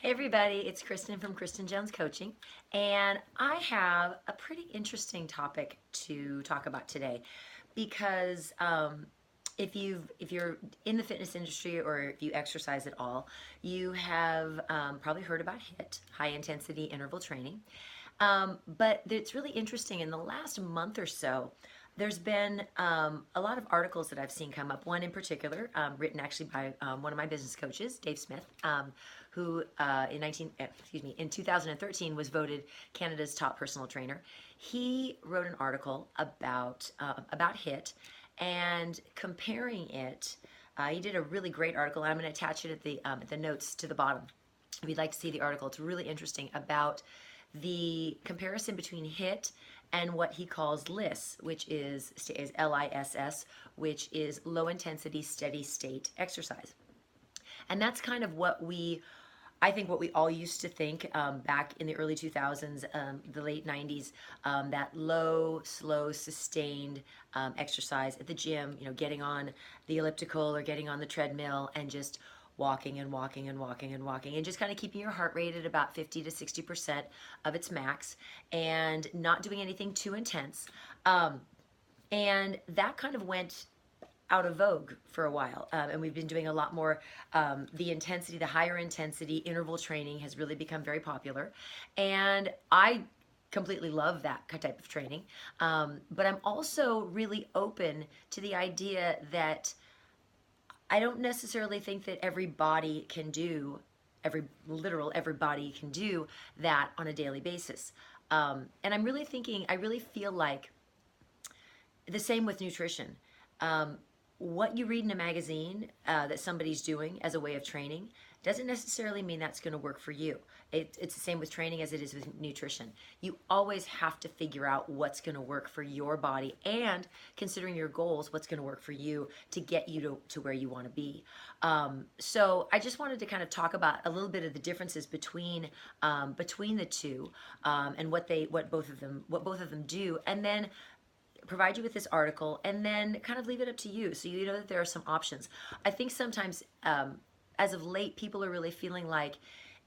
Hey everybody, it's Kristen from Kristen Jones Coaching, and I have a pretty interesting topic to talk about today because if you're in the fitness industry or if you exercise at all, you have probably heard about HIIT, high intensity interval training. But it's really interesting in the last month or so. There's been a lot of articles that I've seen come up. One in particular, written actually by one of my business coaches, Dave Smith, who in 2013 was voted Canada's top personal trainer. He wrote an article about HIIT and comparing it. He did a really great article, and I'm going to attach it at the notes to the bottom. If you'd like to see the article, it's really interesting about the comparison between HIIT and what he calls LISS, which is LISS, which is low intensity steady state exercise. And that's kind of I think what we all used to think back in the early 2000s, the late 90s, that low, slow, sustained exercise at the gym, getting on the elliptical or getting on the treadmill and just walking and walking and walking and walking and just kind of keeping your heart rate at about 50 to 60% of its max and not doing anything too intense. And that kind of went out of vogue for a while. And we've been doing a lot more. The higher intensity interval training has really become very popular. And I completely love that type of training. But I'm also really open to the idea that I don't necessarily think that everybody can do, everybody can do that on a daily basis. And I'm really thinking, I really feel like the same with nutrition. What you read in a magazine that somebody's doing as a way of training doesn't necessarily mean that's going to work for you. It's the same with training as it is with nutrition. You always have to figure out what's going to work for your body and, considering your goals, what's going to work for you to get you to where you want to be. So I just wanted to kind of talk about a little bit of the differences between the two, and what both of them do, and then provide you with this article, and then kind of leave it up to you so you know that there are some options. I think sometimes, as of late, people are really feeling like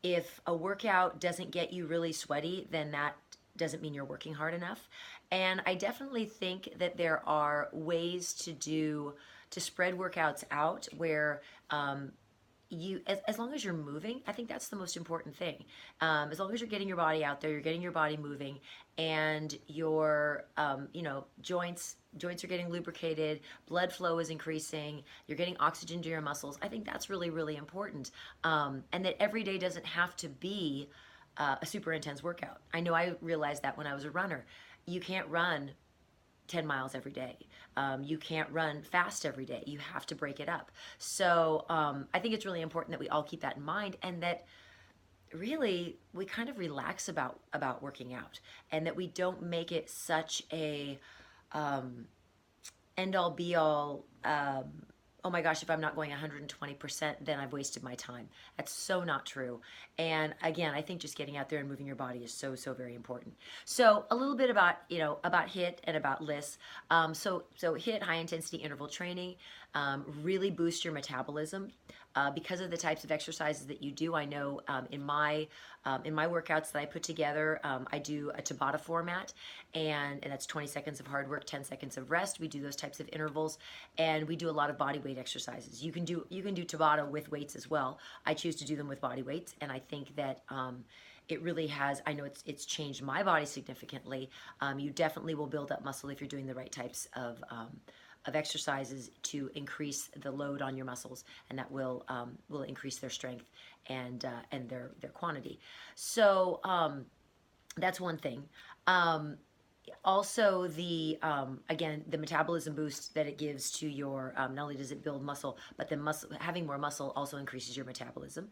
if a workout doesn't get you really sweaty, then that doesn't mean you're working hard enough. And I definitely think that there are ways to spread workouts out where as long as you're moving, I think that's the most important thing. As long as you're getting your body out there, you're getting your body moving, and your joints are getting lubricated, blood flow is increasing, you're getting oxygen to your muscles. I think that's really, really important. And that every day doesn't have to be a super intense workout. I know I realized that when I was a runner. You can't run 10 miles every day. You can't run fast every day. You have to break it up. So I think it's really important that we all keep that in mind, and that really we kind of relax about working out, and that we don't make it such a end all be all. Oh my gosh, if I'm not going 120%, then I've wasted my time. That's so not true. And again, I think just getting out there and moving your body is so, so very important. So a little bit about HIIT and about LISS. So HIIT, high intensity interval training, really boosts your metabolism. Because of the types of exercises that you do, I know in my workouts that I put together, I do a Tabata format, and that's 20 seconds of hard work, 10 seconds of rest. We do those types of intervals, and we do a lot of body weight exercises. You can do Tabata with weights as well. I choose to do them with body weights, and I think that it really has. I know it's changed my body significantly. You definitely will build up muscle if you're doing the right types of exercises to increase the load on your muscles, and that will increase their strength and their quantity. So that's one thing. Also, again, the metabolism boost that it gives to your, not only does it build muscle, but having more muscle also increases your metabolism.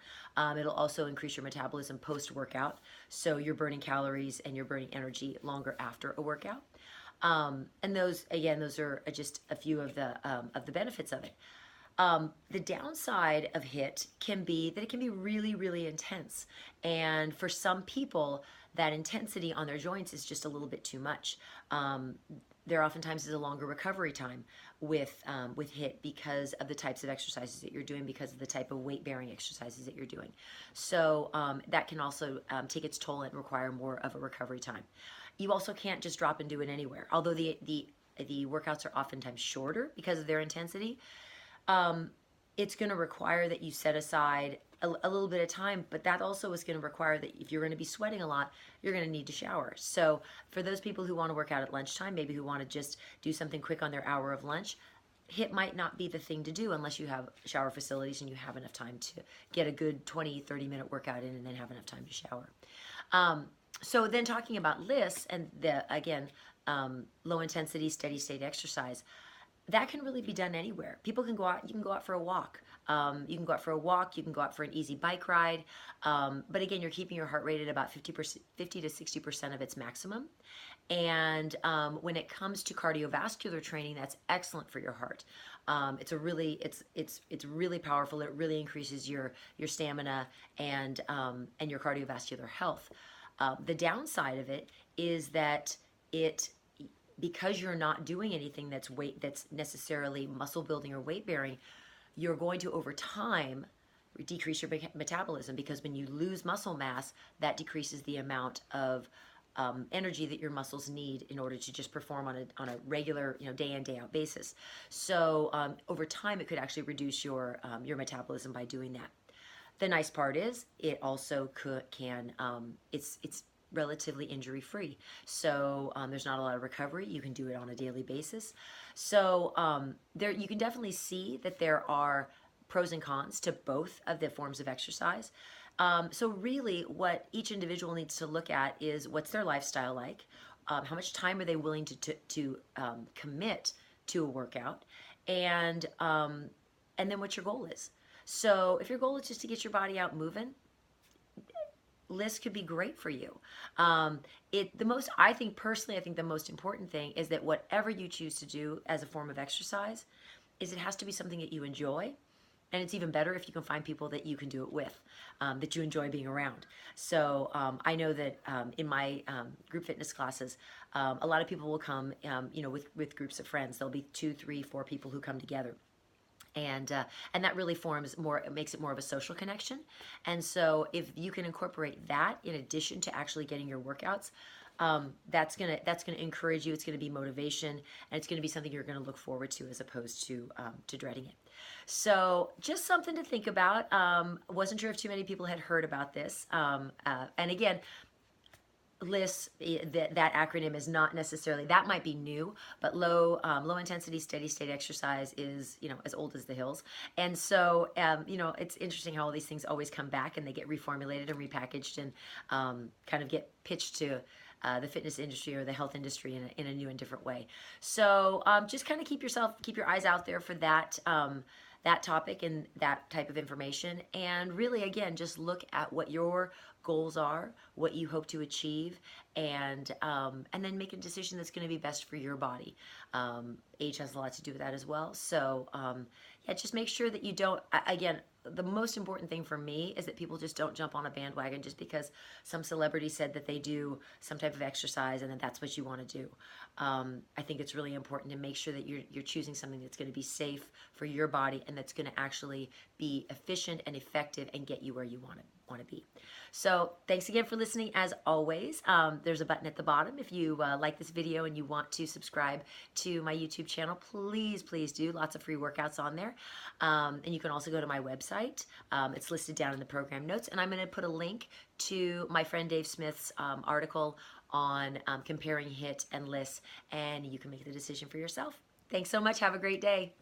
It'll also increase your metabolism post-workout, so you're burning calories and you're burning energy longer after a workout. And those are just a few of the benefits of it. The downside of HIIT can be that it can be really, really intense. And for some people, that intensity on their joints is just a little bit too much. there oftentimes is a longer recovery time with HIIT because of the types of exercises that you're doing, because of the type of weight bearing exercises that you're doing. So that can also take its toll and require more of a recovery time. You also can't just drop and do it anywhere. Although the workouts are oftentimes shorter because of their intensity, it's going to require that you set aside a little bit of time, but that also is going to require that if you're going to be sweating a lot, you're going to need to shower. So for those people who want to work out at lunchtime, maybe who want to just do something quick on their hour of lunch, HIIT might not be the thing to do unless you have shower facilities and you have enough time to get a good 20-30 minute workout in and then have enough time to shower. So then talking about LISS and low intensity steady state exercise, that can really be done anywhere. People can go out, you can go out for a walk. You can go out for a walk, you can go out for an easy bike ride. But again, you're keeping your heart rate at about 50 to 60% of its maximum. And when it comes to cardiovascular training, that's excellent for your heart. It's really powerful. It really increases your stamina and your cardiovascular health. The downside of it is that because you're not doing anything that's necessarily muscle building or weight bearing, you're going to over time decrease your metabolism, because when you lose muscle mass, that decreases the amount of energy that your muscles need in order to just perform on a regular, day in, day out basis. So over time, it could actually reduce your metabolism by doing that. The nice part is it also it's relatively injury free. So there's not a lot of recovery. You can do it on a daily basis. So you can definitely see that there are pros and cons to both of the forms of exercise. So really what each individual needs to look at is what's their lifestyle like, how much time are they willing to commit to a workout, and then what your goal is. So if your goal is just to get your body out moving, LISS could be great for you. I think the most important thing is that whatever you choose to do as a form of exercise, is it has to be something that you enjoy. And it's even better if you can find people that you can do it with, that you enjoy being around. So I know that in my group fitness classes, a lot of people will come, with groups of friends. There'll be 2, 3, 4 people who come together. And that really makes it more of a social connection. And so if you can incorporate that in addition to actually getting your workouts, that's gonna encourage you. It's gonna be motivation, and it's gonna be something you're gonna look forward to as opposed to dreading it. So just something to think about. Wasn't sure if too many people had heard about this. And again, LISS, that acronym is not necessarily, that might be new, but low intensity steady state exercise is, as old as the hills. And so, it's interesting how all these things always come back and they get reformulated and repackaged and kind of get pitched to the fitness industry or the health industry in a new and different way. So just kind of keep your eyes out there for that topic and that type of information. And really, again, just look at what your goals are, what you hope to achieve, and then make a decision that's going to be best for your body. Age has a lot to do with that as well. So just make sure that you don't, again, the most important thing for me is that people just don't jump on a bandwagon just because some celebrity said that they do some type of exercise and then that's what you want to do. I think it's really important to make sure that you're choosing something that's going to be safe for your body and that's going to actually be efficient and effective and get you where you want to be. So thanks again for listening. As always, there's a button at the bottom. If you like this video and you want to subscribe to my YouTube channel, please do. Lots of free workouts on there. And you can also go to my website. It's listed down in the program notes. And I'm going to put a link to my friend Dave Smith's article on comparing HIIT and LISS, and you can make the decision for yourself. Thanks so much. Have a great day.